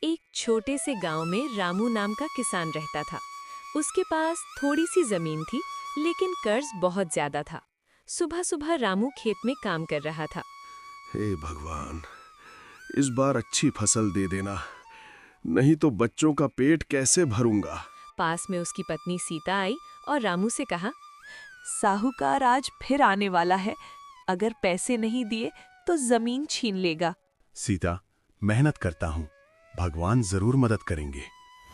एक छोटे से गांव में रामू नाम का किसान रहता था। उसके पास थोड़ी सी जमीन थी, लेकिन कर्ज बहुत ज्यादा था। सुबह सुबह रामू खेत में काम कर रहा था। हे भगवान, इस बार अच्छी फसल दे देना, नहीं तो बच्चों का पेट कैसे भरूंगा। पास में उसकी पत्नी सीता आई और रामू से कहा, साहूकार आज फिर आने वाला है। अगर पैसे नहीं दिए तो जमीन छीन लेगा। सीता, मेहनत करता हूँ, भगवान जरूर मदद करेंगे।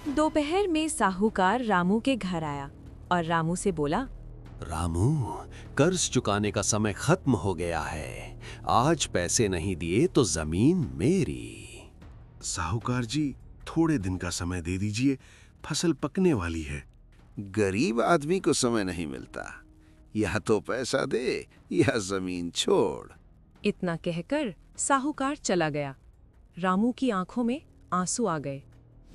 दोपहर में साहूकार रामू के घर आया और रामू से बोला, रामू, कर्ज चुकाने का समय खत्म हो गया है। आज पैसे नहीं दिए तो जमीन मेरी। साहूकार जी, थोड़े दिन का समय दे दीजिए, फसल पकने वाली है। गरीब आदमी को समय नहीं मिलता, या तो पैसा दे या जमीन छोड़। इतना कहकर साहूकार चला गया। रामू की आंखों में आंसू आ गए।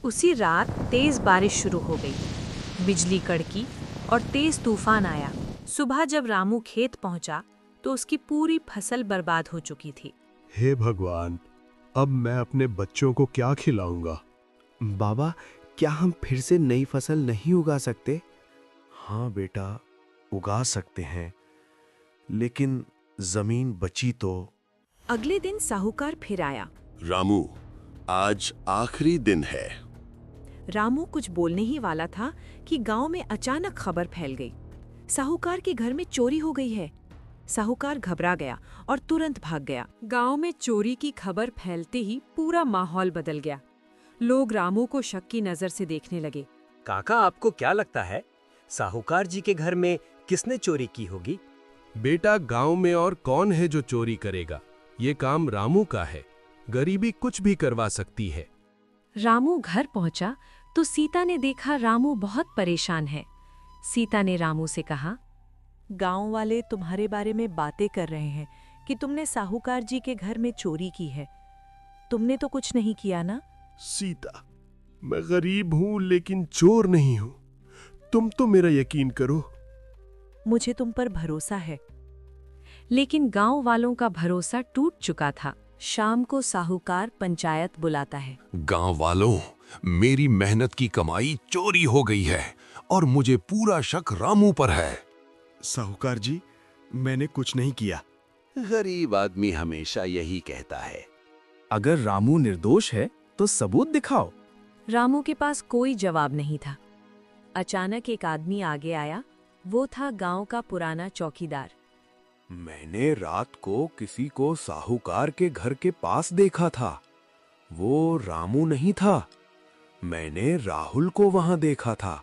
उसी रात तेज बारिश शुरू हो गई। बिजली कड़की और तेज तूफान आया। सुबह जब रामू खेत पहुंचा तो उसकी पूरी फसल बर्बाद हो चुकी थी। हे भगवान, अब मैं अपने बच्चों को क्या खिलाऊंगा? बाबा, क्या हम फिर से नई फसल नहीं उगा सकते? हाँ बेटा, उगा सकते हैं, लेकिन जमीन बची तो। अगले दिन साहूकार फिर आया। रामू, आज आखिरी दिन है। रामू कुछ बोलने ही वाला था कि गांव में अचानक खबर फैल गई। साहूकार के घर में चोरी हो गई है। साहूकार घबरा गया और तुरंत भाग गया। गांव में चोरी की खबर फैलते ही पूरा माहौल बदल गया। लोग रामू को शक की नजर से देखने लगे। काका, आपको क्या लगता है, साहूकार जी के घर में किसने चोरी की होगी? बेटा, गांव में और कौन है जो चोरी करेगा? ये काम रामू का है। गरीबी कुछ भी करवा सकती है। रामू घर पहुंचा तो सीता ने देखा रामू बहुत परेशान है। सीता ने रामू से कहा, गांव वाले तुम्हारे बारे में बातें कर रहे हैं कि तुमने साहूकार जी के घर में चोरी की है। तुमने तो कुछ नहीं किया ना? सीता, मैं गरीब हूँ लेकिन चोर नहीं हूँ। तुम तो मेरा यकीन करो। मुझे तुम पर भरोसा है। लेकिन गांव वालों का भरोसा टूट चुका था। शाम को साहूकार पंचायत बुलाता है। गांव वालों, मेरी मेहनत की कमाई चोरी हो गई है और मुझे पूरा शक रामू पर है। साहूकार जी, मैंने कुछ नहीं किया। गरीब आदमी हमेशा यही कहता है। अगर रामू निर्दोष है तो सबूत दिखाओ। रामू के पास कोई जवाब नहीं था। अचानक एक आदमी आगे आया। वो था गांव का पुराना चौकीदार। मैंने रात को किसी को साहूकार के घर के पास देखा था। वो रामू नहीं था। मैंने राहुल को वहां देखा था।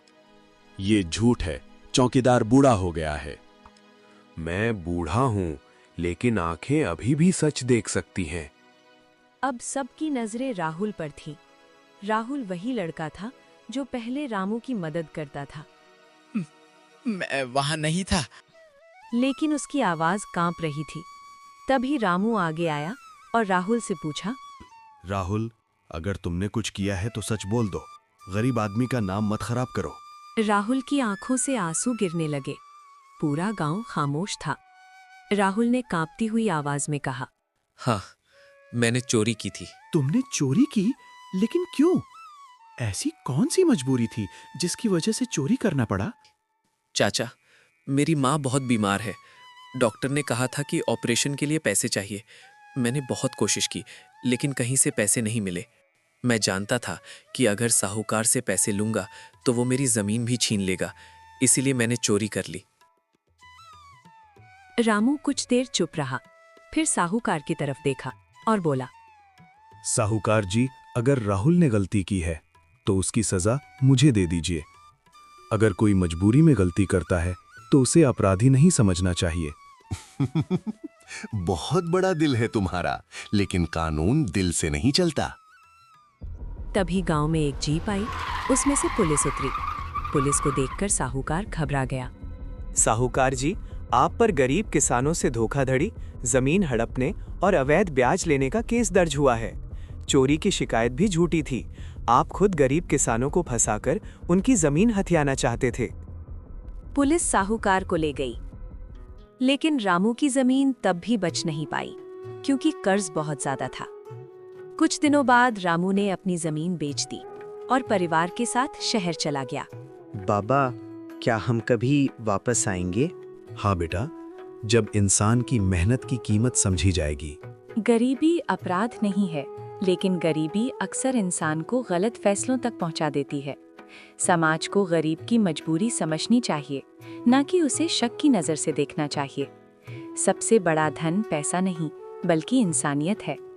ये झूठ है, चौकीदार बूढ़ा हो गया है। मैं बूढ़ा हूं, लेकिन आंखें अभी भी सच देख सकती हैं। अब सबकी नजरें राहुल पर थी। राहुल वही लड़का था जो पहले रामू की मदद करता था। मैं वहां नहीं था। लेकिन उसकी आवाज कांप रही थी। तभी रामू आगे आया और राहुल से पूछा, राहुल, अगर तुमने कुछ किया है तो सच बोल दो। गरीब आदमी का नाम मत खराब करो। राहुल की आंखों से आंसू गिरने लगे। पूरा गांव खामोश था। राहुल ने कांपती हुई आवाज में कहा, हाँ, मैंने चोरी की थी। तुमने चोरी की? लेकिन क्यों? ऐसी कौन सी मजबूरी थी जिसकी वजह से चोरी करना पड़ा? चाचा, मेरी माँ बहुत बीमार है। डॉक्टर ने कहा था कि ऑपरेशन के लिए पैसे चाहिए। मैंने बहुत कोशिश की, लेकिन कहीं से पैसे नहीं मिले। मैं जानता था कि अगर साहूकार से पैसे लूंगा तो वो मेरी जमीन भी छीन लेगा, इसीलिए मैंने चोरी कर ली। रामू कुछ देर चुप रहा, फिर साहूकार की तरफ देखा और बोला, साहूकार जी, अगर राहुल ने गलती की है तो उसकी सजा मुझे दे दीजिए। अगर कोई मजबूरी में गलती करता है तो उसे अपराधी नहीं समझना चाहिए। बहुत बड़ा दिल है तुम्हारा, लेकिन कानून दिल से नहीं चलता। तभी गांव में एक जीप आई। उसमें से पुलिस उतरी। पुलिस को देखकर साहूकार घबरा गया। साहूकार जी, आप पर गरीब किसानों से धोखाधड़ी, जमीन हड़पने और अवैध ब्याज लेने का केस दर्ज हुआ है। चोरी की शिकायत भी झूठी थी। आप खुद गरीब किसानों को फंसाकर उनकी जमीन हथियाना चाहते थे। पुलिस साहूकार को ले गई, लेकिन रामू की जमीन तब भी बच नहीं पाई, क्योंकि कर्ज बहुत ज्यादा था। कुछ दिनों बाद रामू ने अपनी जमीन बेच दी और परिवार के साथ शहर चला गया। बाबा, क्या हम कभी वापस आएंगे? हाँ बेटा, जब इंसान की मेहनत की कीमत समझी जाएगी। गरीबी अपराध नहीं है, लेकिन गरीबी अक्सर इंसान को गलत फैसलों तक पहुंचा देती है। समाज को गरीब की मजबूरी समझनी चाहिए, न कि उसे शक की नज़र से देखना चाहिए। सबसे बड़ा धन पैसा नहीं, बल्कि इंसानियत है।